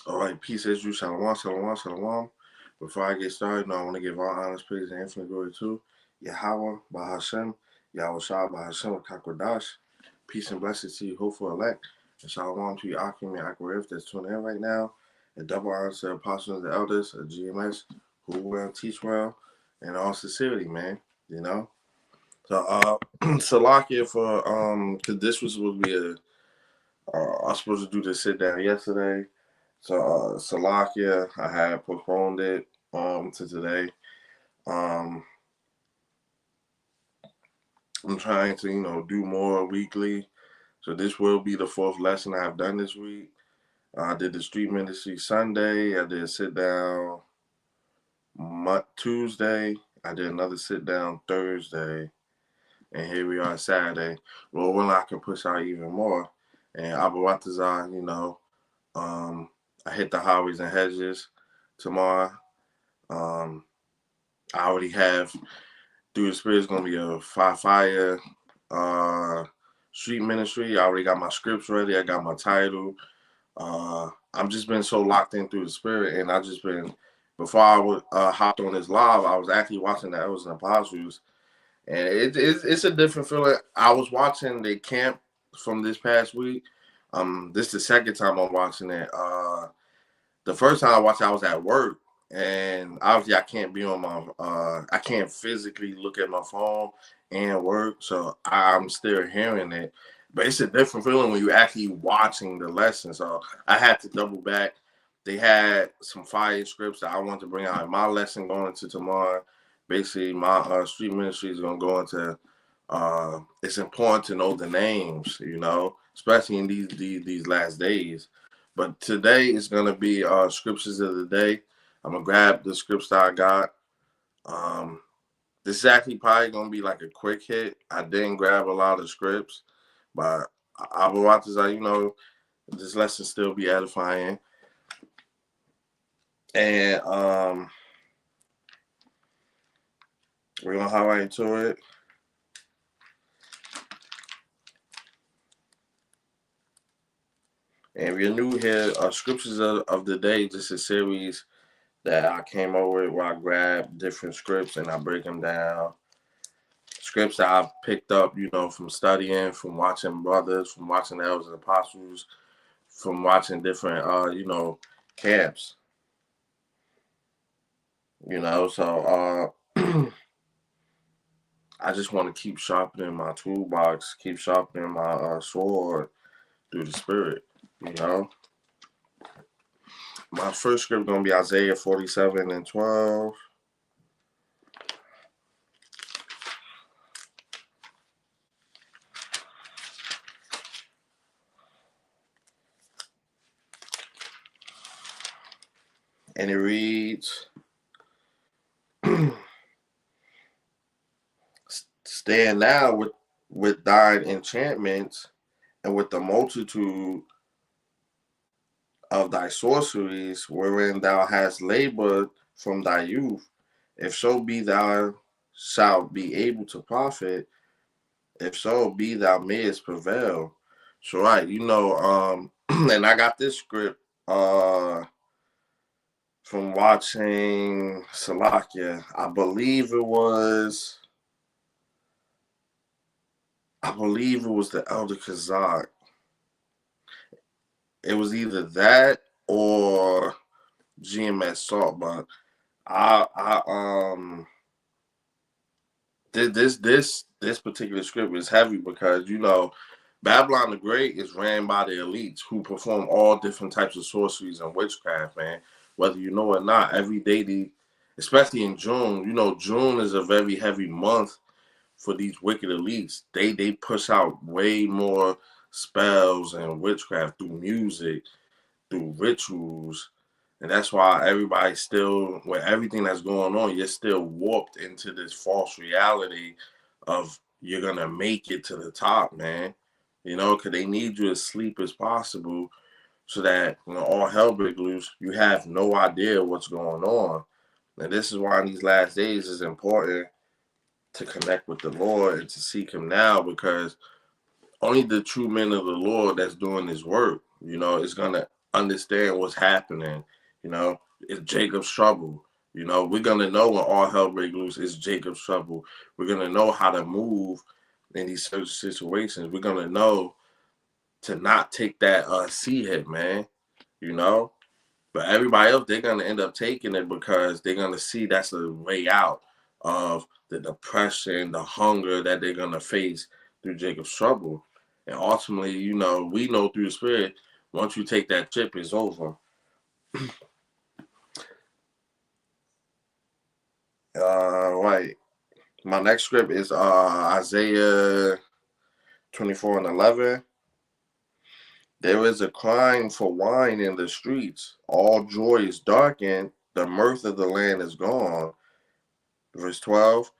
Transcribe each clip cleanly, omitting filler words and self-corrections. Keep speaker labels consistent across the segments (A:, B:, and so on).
A: All right, peace as you, shalom, shalom, shalom. Before I get started, I want to give all honest praise and infinite glory to Yahweh, Bahashem, Yahawashi, Bahashem, Kakodash. Peace and blessings to you, hopeful elect. And shalom to you, Akim and Akwarif that's tuning in right now. And double honor to the apostles and the elders of GMS who will teach well and all sincerity, man. You know? So, Salakia for, because this was supposed to be I was supposed to do this sit down yesterday. So Salakia, I had postponed it to today. I'm trying to do more weekly. So this will be the fourth lesson I've done this week. I did the street ministry Sunday. I did a sit down Tuesday. I did another sit down Thursday. And here we are Saturday. Well, when I can push out even more. And Abu Watazar, I hit the highways and hedges tomorrow. I already have through the Spirit. It's gonna be a fire street ministry. I already got my scripts ready. I got my title. I've just been so locked in through the Spirit, and I just been before I hopped on this live. I was actually watching the Elders and Apostles, and it's a different feeling. I was watching the camp from this past week. This is the second time I'm watching it. The first time I watched it, I was at work, and obviously I can't be on my I can't physically look at my phone and work, so I'm still hearing it. But it's a different feeling when you're actually watching the lesson. So I had to double back. They had some fire scripts that I want to bring out in my lesson going into tomorrow. Basically, my street ministry is going to go into. It's important to know the names, especially in these last days. But today is going to be scriptures of the day. I'm going to grab the scripts that I got. This is actually probably going to be like a quick hit. I didn't grab a lot of scripts, but I will watch this, this lesson still be edifying. And we're going to hop right into it. And if you're new here, Scriptures of the Day, just a series that I came over with where I grab different scripts and I break them down. Scripts that I've picked up, from studying, from watching brothers, from watching the Elders and Apostles, from watching different, camps. So I just want to keep sharpening my toolbox, keep sharpening my sword through the Spirit. My first script is going to be Isaiah 47:12. And it reads, stand now with thine enchantments and with the multitude of thy sorceries, wherein thou hast labored from thy youth. If so be thou shalt be able to profit, if so be thou mayest prevail. So right, and I got this script from watching Salakia. I believe it was the Elder Kazak. It was either that or GMS Salt, but this particular script is heavy because Babylon the Great is ran by the elites who perform all different types of sorceries and witchcraft, man. Whether you know or not, every day, especially in June, June is a very heavy month for these wicked elites. They push out way more spells and witchcraft through music, through rituals, and that's why everybody still, with everything that's going on, you're still warped into this false reality of you're gonna make it to the top, man. Because they need you as sleep as possible, so that when all hell breaks loose, you have no idea what's going on. And this is why in these last days it's important to connect with the Lord and to seek Him now, because only the true men of the Lord that's doing this work, is gonna understand what's happening. You know, it's Jacob's trouble. You know, we're gonna know when all hell breaks loose, it's Jacob's trouble. We're gonna know how to move in these certain situations. We're gonna know to not take that C hit, man. You know, but everybody else, they're gonna end up taking it because they're gonna see that's the way out of the depression, the hunger that they're gonna face through Jacob's trouble. And ultimately, you know, we know through the Spirit, once you take that chip, it's over. Right. My next script is Isaiah 24:11. There is a crying for wine in the streets. All joy is darkened. The mirth of the land is gone. Verse 12.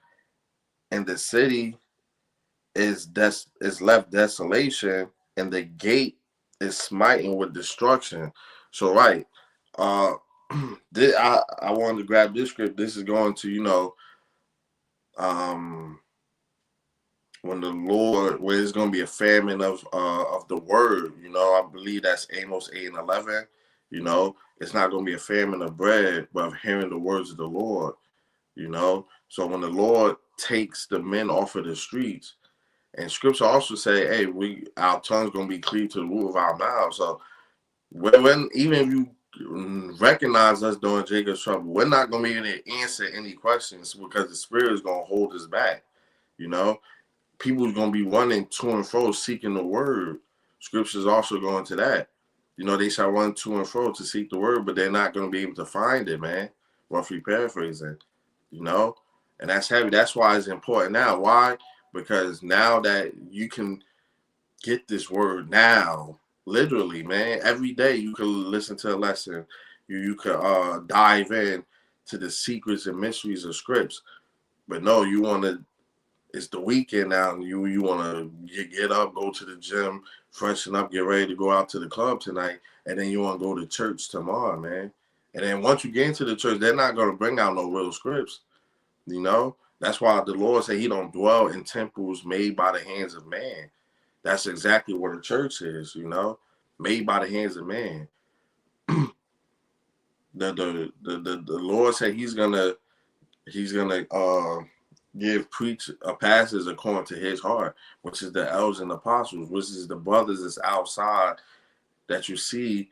A: And the city is left desolation, and the gate is smiting with destruction. So, right. Uh, I wanted to grab this script. This is going to, you know, when the Lord, where it's going to be a famine of the word, you know, I believe that's Amos 8:11. You know, it's not going to be a famine of bread, but of hearing the words of the Lord. You know, so when the Lord takes the men off of the streets, and Scripture also say, "Hey, our tongue's going to be cleaved to the roof of our mouths." So when even if you recognize us during Jacob's trouble, we're not going to be able to answer any questions because the Spirit is going to hold us back. You know, people are going to be running to and fro seeking the word. Scriptures also go into that. You know, they shall run to and fro to seek the word, but they're not going to be able to find it, man. Roughly paraphrasing, you know, and that's heavy. That's why it's important now. Why? Because now that you can get this word now, literally, man, every day you can listen to a lesson. You could dive in to the secrets and mysteries of scripts. But no, you want to, it's the weekend now, and you want to get up, go to the gym, freshen up, get ready to go out to the club tonight, and then you want to go to church tomorrow, man. And then once you get into the church, they're not going to bring out no real scripts, you know? That's why the Lord said he don't dwell in temples made by the hands of man. That's exactly what a church is, you know? Made by the hands of man. The Lord said he's gonna preach a passage according to his heart, which is the elders and apostles, which is the brothers that's outside that you see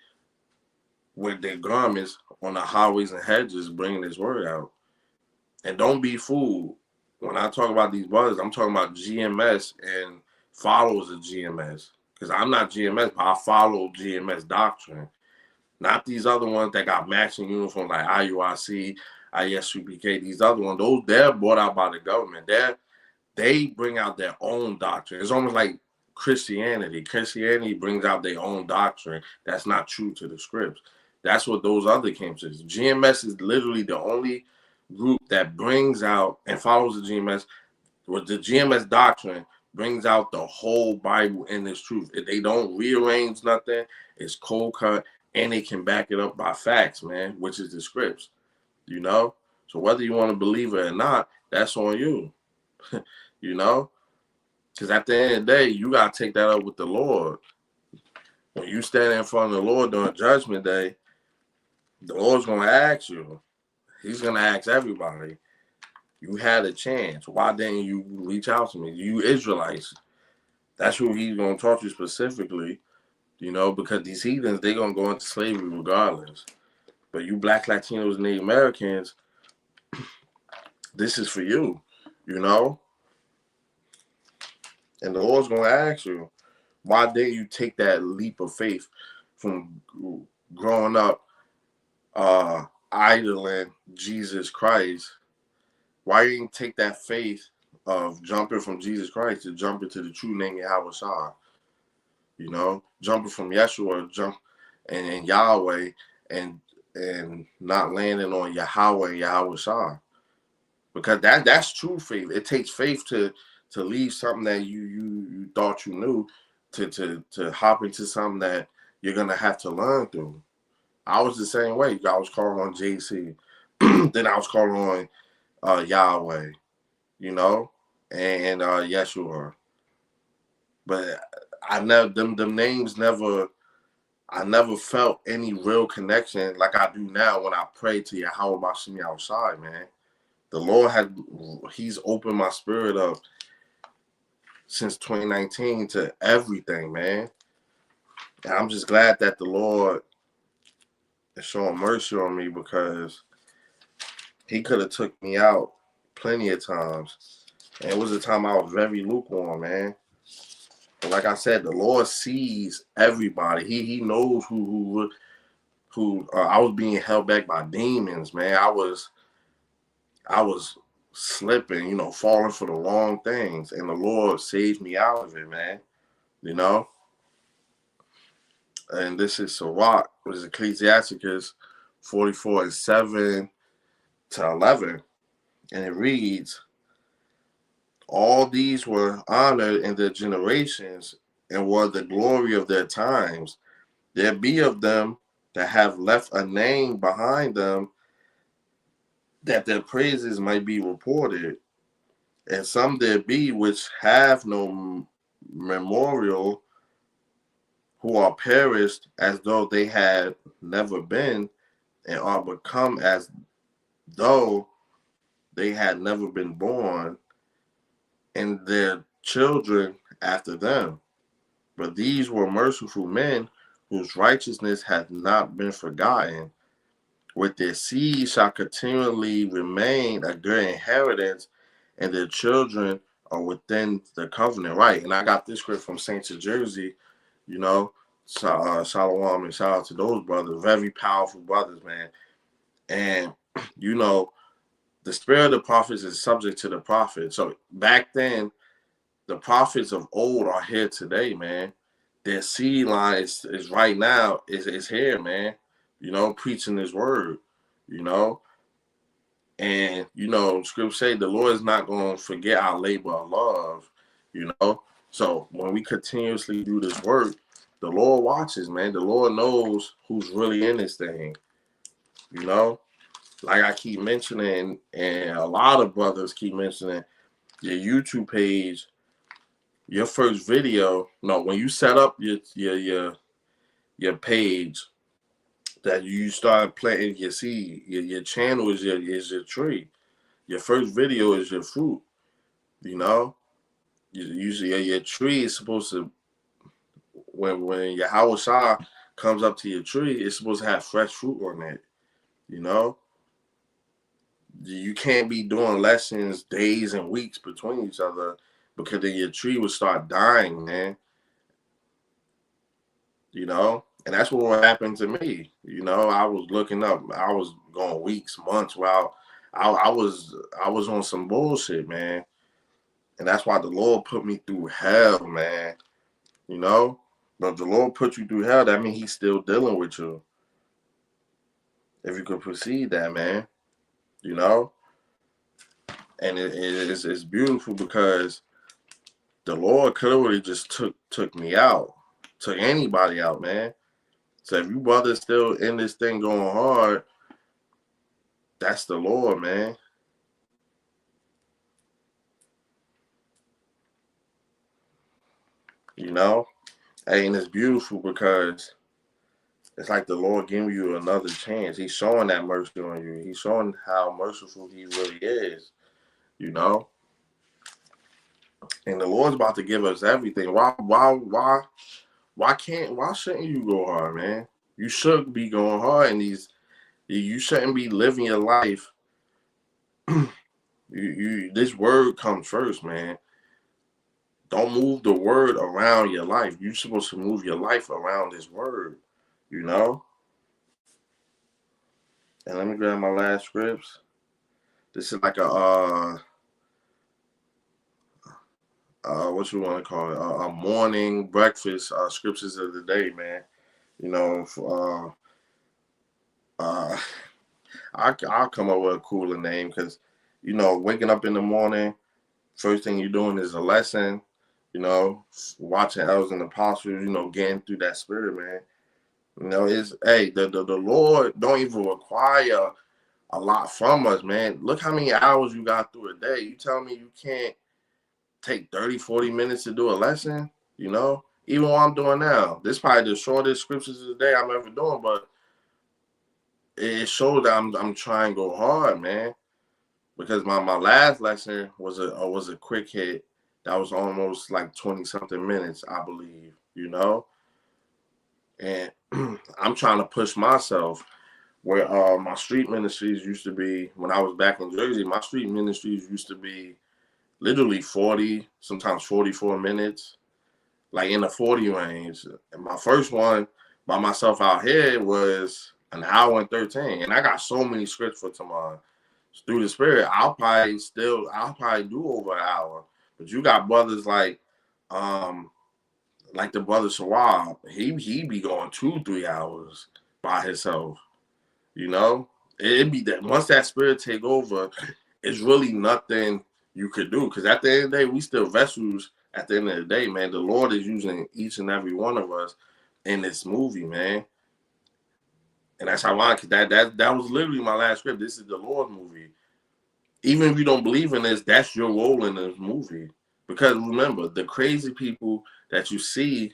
A: with their garments on the highways and hedges bringing his word out. And don't be fooled. When I talk about these brothers, I'm talking about GMS and followers of GMS. Because I'm not GMS, but I follow GMS doctrine. Not these other ones that got matching uniforms like IUIC, ISUPK, these other ones. Those, they're bought out by the government. They bring out their own doctrine. It's almost like Christianity. Christianity brings out their own doctrine that's not true to the scripts. That's what those other camps is. GMS is literally the only group that brings out and follows the GMS. With the GMS doctrine brings out the whole Bible in its truth. If they don't rearrange nothing, it's cold cut, and they can back it up by facts, man, which is the scripts, you know? So whether you want to believe it or not, that's on you, you know? Because at the end of the day, you got to take that up with the Lord. When you stand in front of the Lord during Judgment Day, the Lord's going to ask you. He's going to ask everybody. You had a chance. Why didn't you reach out to me? You Israelites. That's who he's going to talk to specifically, you know, because these heathens, they're going to go into slavery regardless. But you Black, Latinos, Native Americans, this is for you, you know? And the Lord's going to ask you, why didn't you take that leap of faith from growing up idling Jesus Christ? Why you didn't take that faith of jumping from Jesus Christ to jump into the true name YAHAWASHI? You know, jumping from Yeshua, and Yahweh, and not landing on Yahweh and YAHAWASHI. Because that's true faith. It takes faith to leave something that you thought you knew to hop into something that you're gonna have to learn through. I was the same way. I was calling on JC, then I was calling on Yahweh, you know, and Yeshua. But I never them names never I never felt any real connection like I do now when I pray to YAHAWASHI, man. The Lord he's opened my spirit up since 2019 to everything, man. And I'm just glad that the Lord is showing mercy on me, because he could have took me out plenty of times. And it was a time I was very lukewarm, man. But like I said, the Lord sees everybody. He knows who I was being held back by demons, man. I was slipping, falling for the wrong things, and the Lord saved me out of it, man. You know. And this is Sirach, which is Ecclesiasticus 44:7 to 11, and it reads, "All these were honored in their generations, and were the glory of their times. There be of them that have left a name behind them, that their praises might be reported. And some there be which have no memorial, who are perished as though they had never been, and are become as though they had never been born, and their children after them. But these were merciful men, whose righteousness hath not been forgotten. With their seed shall continually remain a good inheritance, and their children are within the covenant." Right. And I got this script from St. Jersey, Shalom, and shout out to those brothers, very powerful brothers, man. And, the spirit of the prophets is subject to the prophet. So back then, the prophets of old are here today, man. Their seed line is right now, is here, man. Preaching his word, and scripture say the Lord is not going to forget our labor of love, So when we continuously do this work, the Lord watches, man. The Lord knows who's really in this thing, Like I keep mentioning, and a lot of brothers keep mentioning, your YouTube page, your first video. No, when you set up your page, that you start planting your seed. Your channel is your tree. Your first video is your fruit. Usually your tree is supposed to, when YAHAWASHI comes up to your tree, it's supposed to have fresh fruit on it. You can't be doing lessons days and weeks between each other, because then your tree will start dying, man. And that's what happened to me. I was looking up. I was going weeks, months. While I was on some bullshit, man. And that's why the Lord put me through hell, man. But if the Lord put you through hell, that means he's still dealing with you. If you could perceive that, man. And it's beautiful, because the Lord clearly just took me out. Took anybody out, man. So if you brothers still in this thing going hard, that's the Lord, man. And it's beautiful, because it's like the Lord giving you another chance. He's showing that mercy on you. He's showing how merciful he really is, And the Lord's about to give us everything. Why shouldn't you go hard, man? You should be going hard in these. You shouldn't be living your life. This word comes first, man. Don't move the word around your life. You're supposed to move your life around this word, And let me grab my last scripts. This is like a what you want to call it, a morning breakfast scriptures of the day, man. I'll come up with a cooler name, because waking up in the morning, first thing you're doing is a lesson, watching elders and apostles, getting through that spirit, man. The Lord don't even require a lot from us, man. Look how many hours you got through a day. You tell me you can't take 30, 40 minutes to do a lesson, Even what I'm doing now. This is probably the shortest scriptures of the day I'm ever doing, but it shows that I'm trying to go hard, man. Because my last lesson was a quick hit that was almost like 20 something minutes, I believe, you know. And I'm trying to push myself where my street ministries used to be when I was back in Jersey. My street ministries used to be literally 40, sometimes 44 minutes, like in the 40 range. And my first one by myself out here was an hour and 13. And I got so many scripts for tomorrow. Through the Spirit, I'll probably do over an hour. But you got brothers like the brother Sawab. He be going 2-3 hours by himself. You know? It'd be that once that spirit take over, it's really nothing you could do. Because at the end of the day, we still vessels at the end of the day, man. The Lord is using each and every one of us in this movie, man. And that's ironic. That was literally my last script. This is the Lord movie. Even if you don't believe in this, that's your role in this movie. Because remember, the crazy people that you see,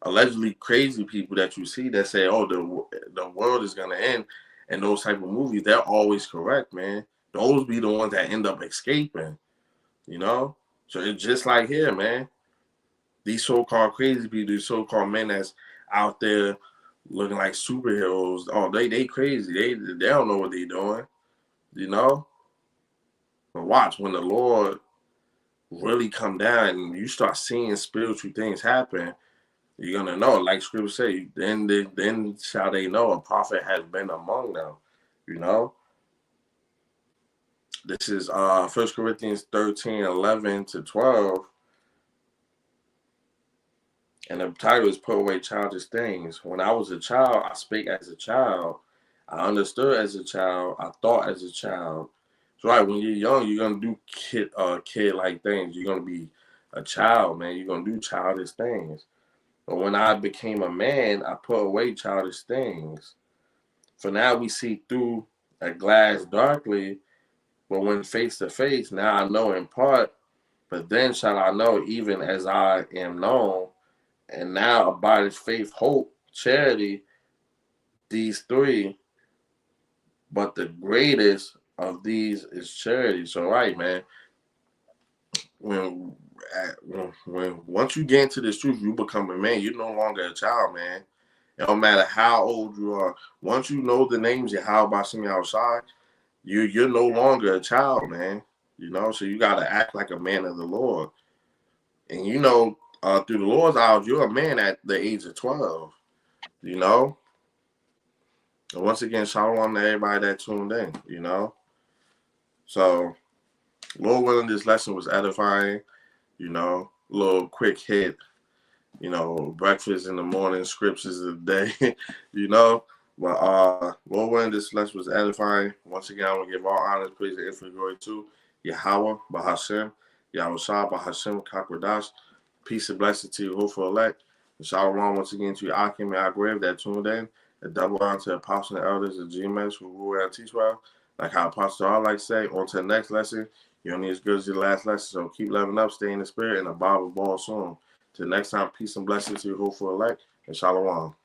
A: allegedly crazy people that you see that say, oh, the world is going to end, and those type of movies, they're always correct, man. Those be the ones that end up escaping, you know? So it's just like here, man. These so-called crazy people, these so-called men that's out there looking like superheroes, oh, they crazy. They don't know what they're doing, you know? But watch, when the Lord really come down and you start seeing spiritual things happen, you're gonna know, like scripture say, then shall they know a prophet has been among them, you know. This is 1 Corinthians 13:11-12. And the title is Put Away Childish Things. When I was a child, I spake as a child. I understood as a child. I thought as a child. So right, when you're young, you're gonna do kid-like things. You're gonna be a child, man. You're gonna do childish things. But when I became a man, I put away childish things. For now we see through a glass darkly, but when face to face, now I know in part, but then shall I know even as I am known. And now abideth faith, hope, charity, these three, but the greatest of these is charity. So right, man, when once you get into this truth, you become a man. You're no longer a child, man. It don't matter how old you are. Once you know the names YAHAWASHI outside, you're no longer a child, man. You know, so you gotta act like a man of the Lord. And you know, through the Lord's eyes, you're a man at the age of 12. You know. And once again, shalom to everybody that tuned in. You know. So, Lord willing, this lesson was edifying. You know, a little quick hit. You know, breakfast in the morning, scriptures of the day. You know. But Lord willing, this lesson was edifying. Once again, I want to give all honors, praise, and infinite glory to Yahweh, Bahashem, Yahushua, Bahashem, Kakwadash. Peace and blessing to you, hopeful elect. And shalom once again to your Akim and Agrave that tuned in. A double honor to Apostle and elders of GMS who rule and teach well. Like how Apostle I like to say, on to the next lesson. You're only as good as your last lesson. So keep leveling up, stay in the spirit, and the Bible ball soon. Till next time, peace and blessings to you, hopeful elect, and shalom.